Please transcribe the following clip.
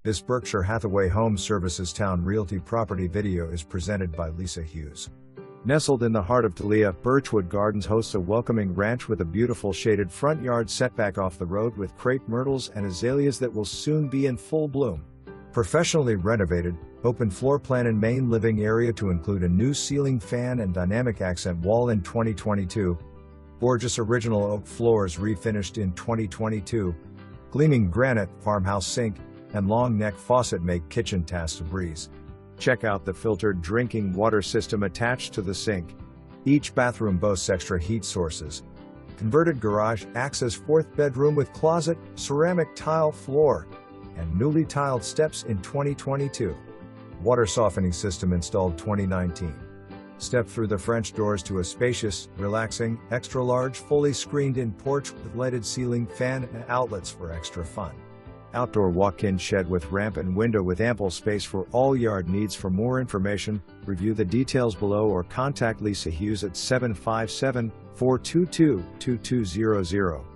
This Berkshire Hathaway Home Services Towne Realty property video is presented by Lisa Hughes. Nestled in the heart of Thalia, Birchwood Gardens hosts a welcoming ranch with a beautiful shaded front yard setback off the road with crepe myrtles and azaleas that will soon be in full bloom. Professionally renovated, open floor plan and main living area to include a new ceiling fan and dynamic accent wall in 2022. Gorgeous original oak floors refinished in 2022. Gleaming granite farmhouse sink and long neck faucet make kitchen tasks a breeze. Check out the filtered drinking water system attached to the sink. Each bathroom boasts extra heat sources. Converted garage acts as fourth bedroom with closet, ceramic tile floor, and newly tiled steps in 2022. Water softening system installed 2019. Step through the French doors to a spacious, relaxing, extra-large, fully screened-in porch with lighted ceiling fan and outlets for extra fun. Outdoor walk-in shed with ramp and window with ample space for all yard needs. For more information, review the details below or contact Lisa Hughes at 757-422-2200.